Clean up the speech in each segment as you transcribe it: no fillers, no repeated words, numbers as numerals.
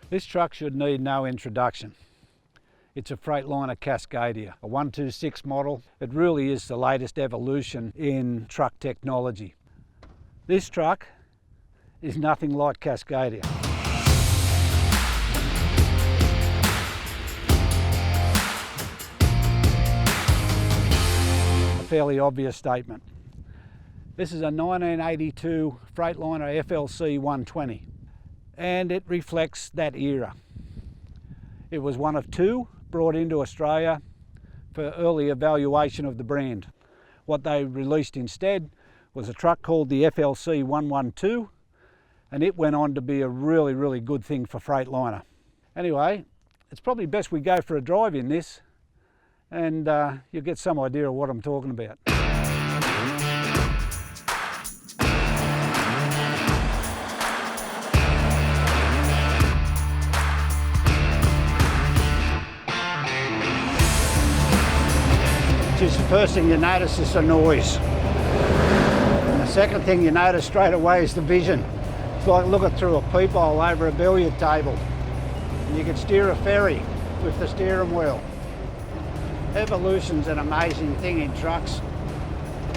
This truck should need no introduction. It's a Freightliner Cascadia, a 126 model. It really is the latest evolution in truck technology. This truck is nothing like Cascadia. A fairly obvious statement. This is a 1982 Freightliner FLC 120. And it reflects that era. It was one of two brought into Australia for early evaluation of the brand. What they released instead was a truck called the FLC 112, and it went on to be a really, really good thing for Freightliner. Anyway, it's probably best we go for a drive in this, and you'll get some idea of what I'm talking about. The first thing you notice is the noise. And the second thing you notice straight away is the vision. It's like looking through a peephole over a billiard table. And you can steer a ferry with the steering wheel. Evolution's an amazing thing in trucks.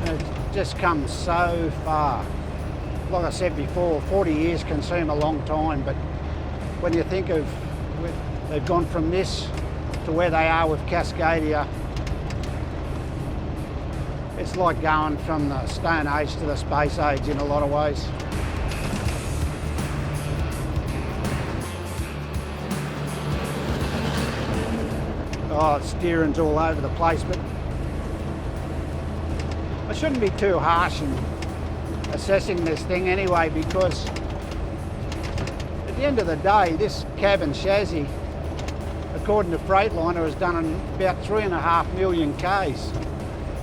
And it just comes so far. Like I said before, 40 years can seem a long time, but when you think of they've gone from this to where they are with Cascadia, it's like going from the Stone Age to the Space Age in a lot of ways. Oh, steering's all over the place, but I shouldn't be too harsh in assessing this thing anyway, because at the end of the day, this cab and chassis, according to Freightliner, has done about 3.5 million Ks.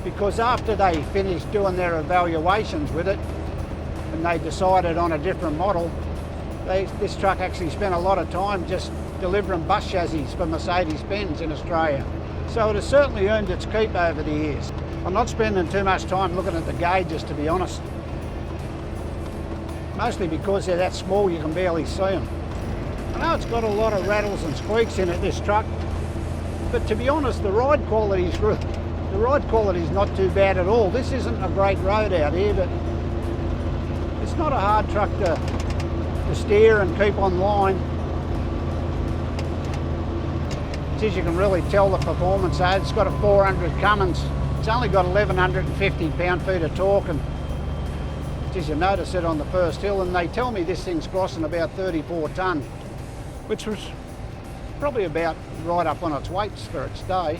Because after they finished doing their evaluations with it and they decided on a different model, this truck actually spent a lot of time just delivering bus chassis for Mercedes-Benz in Australia. So it has certainly earned its keep over the years. I'm not spending too much time looking at the gauges, to be honest. Mostly because they're that small you can barely see them. I know it's got a lot of rattles and squeaks in it, this truck, but to be honest, the ride quality is good. The ride quality is not too bad at all. This isn't a great road out here, but it's not a hard truck to steer and keep on line. As you can really tell the performance out. It's got a 400 Cummins. It's only got 1,150 pound-feet of torque, and as you notice it on the first hill, and they tell me this thing's crossing about 34 tonne, which was probably about right up on its weights for its day.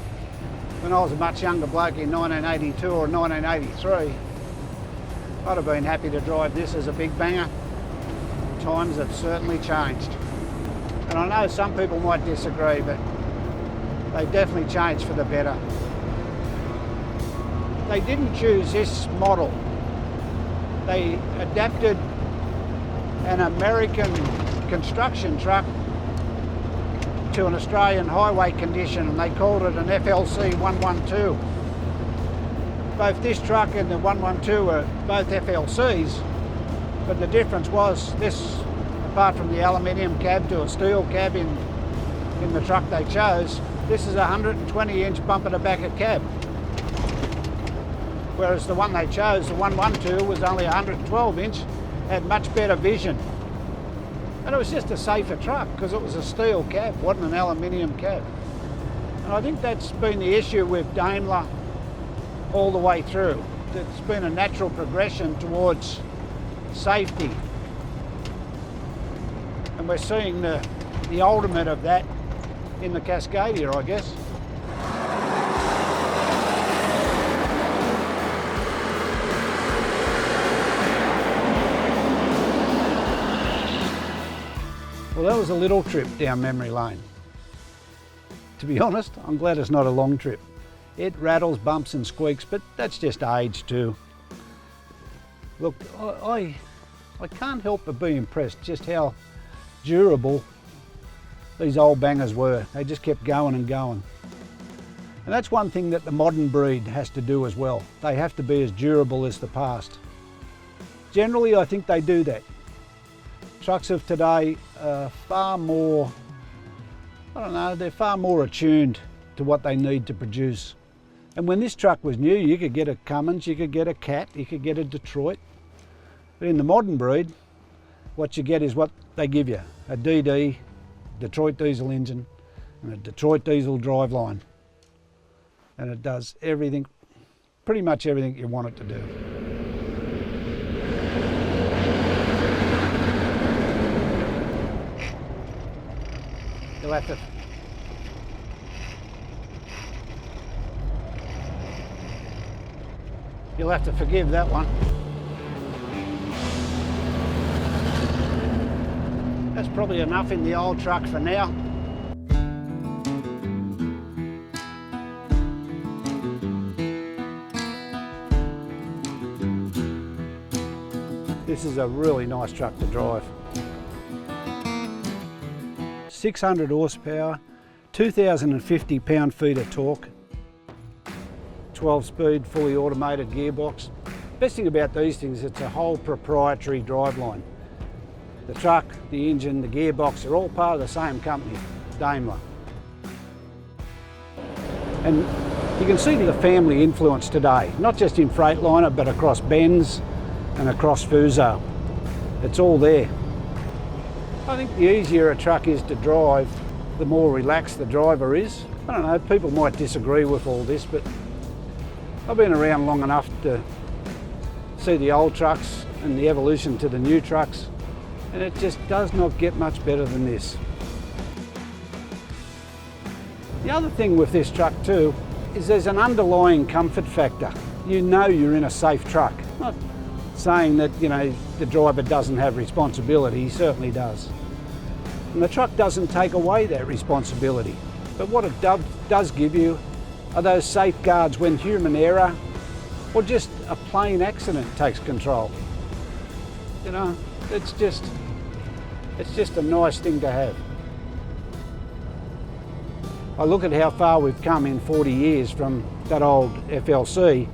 When I was a much younger bloke in 1982 or 1983, I'd have been happy to drive this as a big banger. Times have certainly changed. And I know some people might disagree, but they definitely changed for the better. They didn't choose this model. They adapted an American construction truck to an Australian highway condition, and they called it an FLC 112. Both this truck and the 112 are both FLCs, but the difference was this, apart from the aluminium cab to a steel cab in the truck they chose, this is a 120-inch bumper-to-backer cab. Whereas the one they chose, the 112, was only 112-inch, had much better vision. And it was just a safer truck because it was a steel cab, wasn't an aluminium cab. And I think that's been the issue with Daimler all the way through. It's been a natural progression towards safety. And we're seeing the ultimate of that in the Cascadia, I guess. Well, that was a little trip down memory lane. To be honest, I'm glad it's not a long trip. It rattles, bumps and squeaks, but that's just age too. Look, I can't help but be impressed just how durable these old bangers were. They just kept going and going. And that's one thing that the modern breed has to do as well. They have to be as durable as the past. Generally, I think they do that. Trucks of today are far more, I don't know, they're far more attuned to what they need to produce. And when this truck was new, you could get a Cummins, you could get a Cat, you could get a Detroit. But in the modern breed, what you get is what they give you, a DD, Detroit diesel engine, and a Detroit diesel driveline. And it does everything, pretty much everything you want it to do. You'll have to forgive that one. That's probably enough in the old truck for now. This is a really nice truck to drive. 600 horsepower, 2,050 pound-feet of torque, 12-speed, fully automated gearbox. Best thing about these things, it's a whole proprietary driveline. The truck, the engine, the gearbox are all part of the same company, Daimler. And you can see the family influence today, not just in Freightliner, but across Benz and across Fuso. It's all there. I think the easier a truck is to drive, the more relaxed the driver is. I don't know, people might disagree with all this, but I've been around long enough to see the old trucks and the evolution to the new trucks, and it just does not get much better than this. The other thing with this truck too is there's an underlying comfort factor. You know you're in a safe truck. Not saying that, you know, the driver doesn't have responsibility, he certainly does. And the truck doesn't take away that responsibility. But what it does give you are those safeguards when human error or just a plain accident takes control. You know, it's just a nice thing to have. I look at how far we've come in 40 years from that old FLC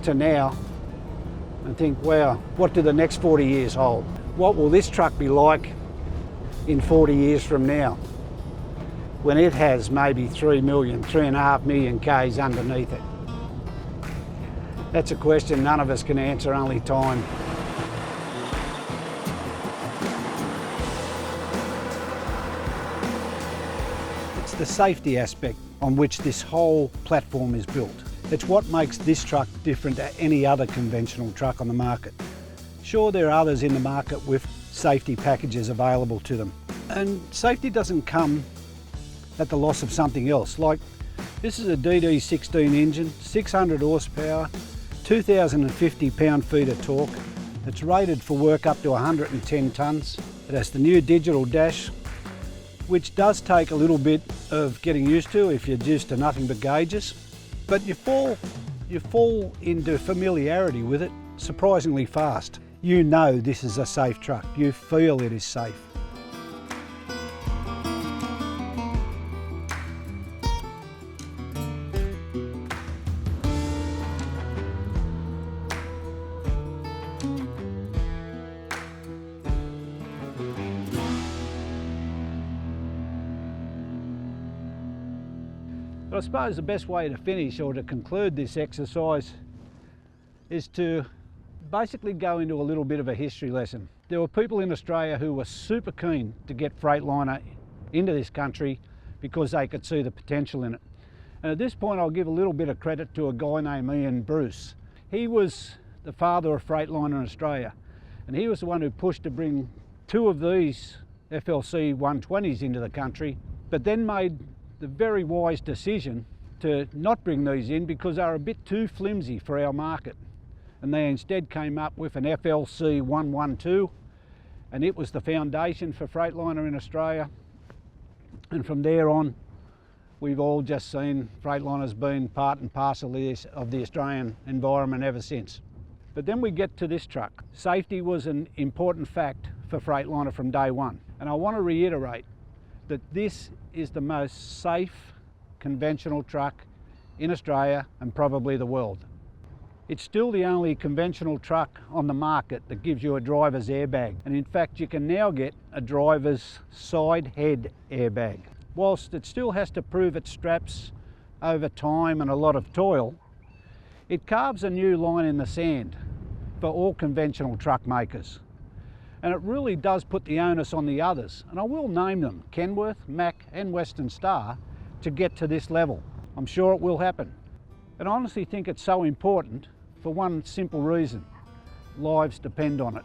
to now and think, wow, what do the next 40 years hold? What will this truck be like in 40 years from now, when it has maybe 3.5 million Ks underneath it? That's a question none of us can answer, only time. It's the safety aspect on which this whole platform is built. It's what makes this truck different to any other conventional truck on the market. Sure, there are others in the market with safety packages available to them. And safety doesn't come at the loss of something else. Like, this is a DD16 engine, 600 horsepower, 2,050 pound-feet of torque. It's rated for work up to 110 tonnes. It has the new digital dash, which does take a little bit of getting used to if you're used to nothing but gauges. But you fall into familiarity with it surprisingly fast. You know this is a safe truck. You feel it is safe. But I suppose the best way to finish or to conclude this exercise is to basically go into a little bit of a history lesson. There were people in Australia who were super keen to get Freightliner into this country because they could see the potential in it. And at this point I'll give a little bit of credit to a guy named Ian Bruce. He was the father of Freightliner in Australia, and he was the one who pushed to bring 2 of these FLC 120s into the country, but then made the very wise decision to not bring these in because they were a bit too flimsy for our market. And they instead came up with an FLC 112, and it was the foundation for Freightliner in Australia. And from there on, we've all just seen Freightliner's been part and parcel of the Australian environment ever since. But then we get to this truck. Safety was an important fact for Freightliner from day one. And I want to reiterate that this is the most safe conventional truck in Australia and probably the world. It's still the only conventional truck on the market that gives you a driver's airbag, and in fact you can now get a driver's side head airbag. Whilst it still has to prove its straps over time and a lot of toil, it carves a new line in the sand for all conventional truck makers. And it really does put the onus on the others, and I will name them, Kenworth, Mack and Western Star, to get to this level. I'm sure it will happen. And I honestly think it's so important for one simple reason: lives depend on it.